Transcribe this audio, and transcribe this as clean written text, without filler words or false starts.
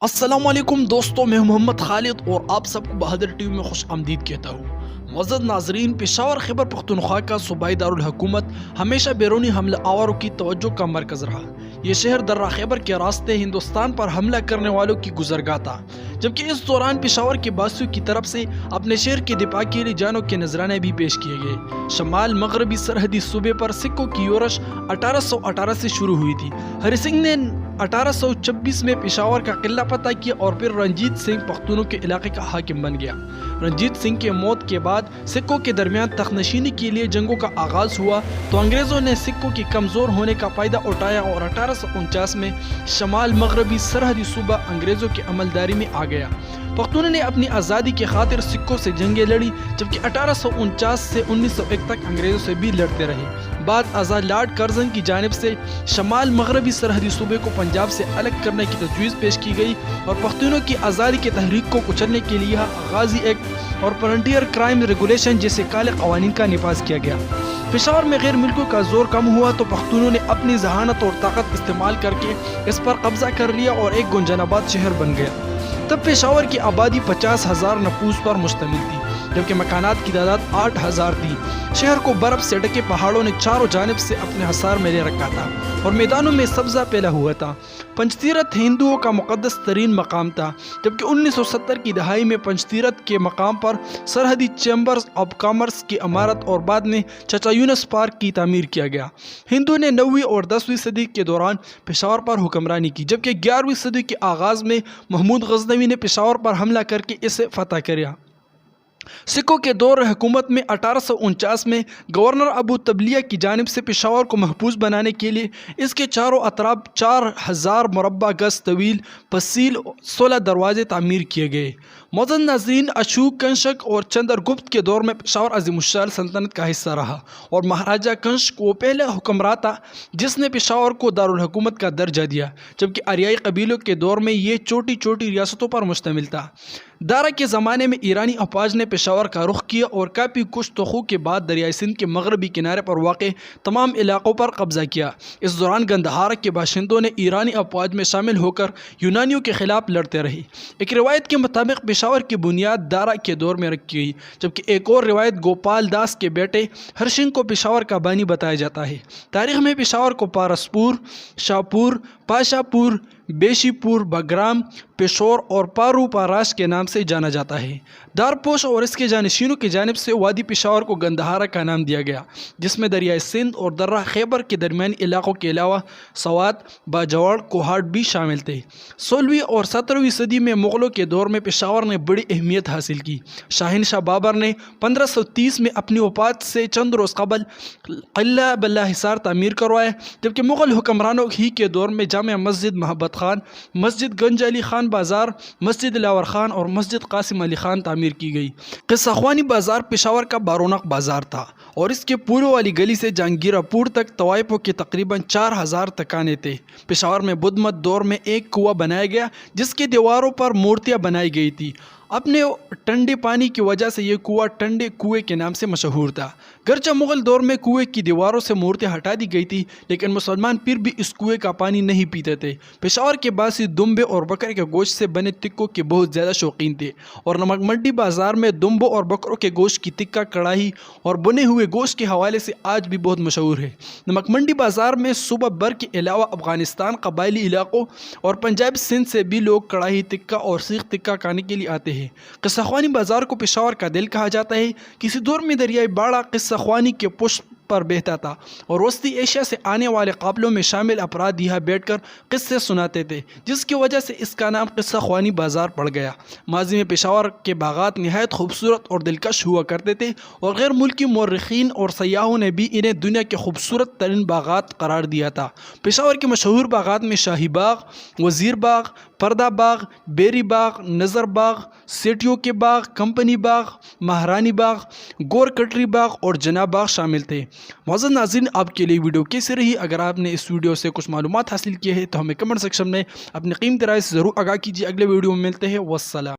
अस्सलाम वालेकुम दोस्तों, मैं मोहम्मद खालिद और आप सबको बहादुर टीवी में खुश आमदीद कहता हूँ। मुअज़्ज़ज़ नाज़रीन, पेशावर खैबर पख्तूनख्वा का सूबाई दारुल हुकूमत हमेशा बैरूनी हमला आवारों की तवज्जो का मरकज़ रहा। ये शहर दर्रा खैबर के रास्ते हिंदुस्तान पर हमला करने वालों की गुज़रगाह था, जबकि इस दौरान पेशावर के बासियों की तरफ से अपने शहर के दिफा के लिए जानों के नजराने भी पेश किए गए। शमाल मगरबी सरहदी सूबे पर सिखों की योरश 1818 से शुरू हुई थी। हरि सिंह ने 1826 में पेशावर का किला पता किया और फिर रंजीत सिंह पख्तूनों के इलाके का हाकिम बन गया। रंजीत सिंह के मौत के बाद सिखों के दरमियान तख्तनशीनी के लिए जंगों का आगाज हुआ, तो अंग्रेजों ने सिखों के कमजोर होने का फायदा उठाया और 1849 में शमाल मगरबी सरहदी सूबा अंग्रेजों की अमलदारी में आ गया। पख्तूनों ने अपनी आज़ादी की खातिर सिखों से जंगें लड़ी, जबकि 1849 से 1901 तक अंग्रेजों से भी लड़ते रहे। बाद आज़ाद लॉर्ड कर्जन की जानिब से शमाल मगरबी सरहदी सूबे को पंजाब से अलग करने की तजवीज़ पेश की गई और पख्तूनों की आज़ादी की तहरीक को कुचलने के लिए गाजी एक्ट और फ्रंटियर क्राइम रेगुलेशन जैसे काले कवानीन का निफाज किया गया। पेशावर में गैर मुल्कियों का जोर कम हुआ तो पख्तूनों ने अपनी जहानत और ताकत इस्तेमाल करके इस पर कब्जा कर लिया और एक गुंजनाबाद शहर बन गया। तब पेशावर की आबादी 50,000 नफूस पर मुश्तमिल थी, जबकि मकानात की तादाद 8,000 थी। शहर को बर्फ से ढके पहाड़ों ने चारों जानिब से अपने हसार में ले रखा था और मैदानों में सब्जा फैला हुआ था। पंचतीरथ हिंदुओं का मुक़द्दस तरीन मकाम था, जबकि 1970 की दहाई में पंचतीरथ के मकाम पर सरहदी चैम्बर्स ऑफ कॉमर्स की इमारत और बाद में चाचा यूनुस पार्क की तामीर किया गया। हिंदुओं ने 9वीं और 10वीं सदी के दौरान पेशावर पर हुक्मरानी की, जबकि 11वीं सदी के आगाज़ में महमूद गजनवी ने पेशावर पर हमला करके इसे फतह किया। सिखों के दौर हुकूमत में 1849 में गवर्नर अबू तबलिया की जानिब से पेशावर को महफूज बनाने के लिए इसके चारों अतराफ 4000 मुरब्बा गज तवील पसील 16 दरवाजे तामीर किए गए। मुअज़्ज़ज़ नाज़रीन, अशोक कंशक और चंद्रगुप्त के दौर में पेशावर अज़ीमुश्शान सल्तनत का हिस्सा रहा और महाराजा कंशक वो पहला हुक्मरान था जिसने पेशावर को दारुल हुकूमत का दर्जा दिया, जबकि आर्याई कबीलों के दौर में ये छोटी छोटी रियासतों पर मुश्तमिल था। दारा के ज़माने में ईरानी अफवाज ने पेशावर का रुख किया और काफ़ी कुछ तोखों के बाद दरियाई सिंध के मगरबी किनारे पर वाक़ तमाम इलाक़ों पर कब्ज़ा किया। इस दौरान गंदहार के बाशिंदों ने ईरानी अफवाज में शामिल होकर यूनानियों के ख़िलाफ़ लड़ते रहे। एक रिवायत के मुताबिक पेशावर की बुनियाद दारा के दौर में रखी गई, जबकि एक और रिवायत गोपाल दास के बेटे हरसिंह को पेशावर का बानी बताया जाता है। तारीख़ में पेशावर को पारसपुर, शाहपुर, पाशापुर, बेशीपुर, बग्राम, पेशोर और पारू पाराश के नाम से जाना जाता है। दारपोश और इसके जानशीनों की जानिब से वादी पेशावर को गंदहारा का नाम दिया गया, जिसमें दरियाई सिंध और दर्रा खैबर के दरमियानी इलाकों के अलावा सवात, बाजवाड़, कोहाट भी शामिल थे। 16वीं और 17वीं सदी में मुग़लों के दौर में पेशावर ने बड़ी अहमियत हासिल की। शाहिनशाह बाबर ने 1530 में अपनी वफ़ात से चंद रोज़ कबल किला बल्ला हिसार तामीर करवाया, जबकि मुग़ल हुक्मरानों ही के दौर में जामिया मस्जिद मोहब्बत खान, मस्जिद गंज अली खान बाज़ार, मस्जिद लावर खान और मस्जिद कासिम अली खान तामीर की गई। किस्सा ख्वानी बाज़ार पेशावर का बारोनक बाज़ार था और इसके पूर्व वाली गली से जहांगीरापुर तक तवाइफों के तकरीबन 4000 तकाने थे। पेशावर में बुद्ध मत दौर में एक कुआं बनाया गया जिसकी दीवारों पर मूर्तियाँ बनाई गई थी। अपने ठंडे पानी की वजह से ये कुआं ठंडे कुएं के नाम से मशहूर था। गर्चा मुग़ल दौर में कुएं की दीवारों से मूर्तियाँ हटा दी गई थी, लेकिन मुसलमान फिर भी इस कुएं का पानी नहीं पीते थे। पेशावर के बासी दुम्बे और बकरे के गोश्त से बने टिक्कों के बहुत ज़्यादा शौकीन थे और नमक मंडी बाज़ार में दुम्बों और बकरों के गोश्त की टिक्का, कढ़ाई और बने हुए गोश्त के हवाले से आज भी बहुत मशहूर है। नमक मंडी बाज़ार में सूबा बर के अलावा अफ़गानिस्तान, कबायली इलाक़ों और पंजाब सिंध से भी लोग कढ़ाई टिक्का और सीख टिक्का खाने के लिए आते हैं। किस्सा ख्वानी बाज़ार को पेशावर का दिल कहा जाता है। किसी दौर में दरियाई बाड़ा किस्सा ख्वानी के पुष्प पर बहता था और वस्ती एशिया से आने वाले काफ़िलों में शामिल अफराद यहाँ बैठकर किस्से सुनाते थे, जिसकी वजह से इसका नाम किस्सा ख्वानी बाज़ार पड़ गया। माजी में पेशावर के बागात नहायत खूबसूरत और दिलकश हुआ करते थे और गैर मुल्की मौर्रिखीन और सयाहों ने भी इन्हें दुनिया के खूबसूरत तरीन बागात करार दिया था। पेशावर के मशहूर बागात में शाही बाग, वज़ीर बाग, पर्दा बाग, बेरी बाग, नज़र बाग, सेठियों के बाग, कंपनी बाग, महारानी बाग, गोर कटरी बाग और जनाब बाग शामिल थे। मुअज़्ज़ज़ नाज़रीन, आपके लिए वीडियो कैसी रही? अगर आपने इस वीडियो से कुछ मालूमात हासिल किए हैं तो हमें कमेंट सेक्शन में अपनी कीमती राय से ज़रूर आगाह कीजिए। अगले वीडियो में मिलते हैं। वस्सलाम।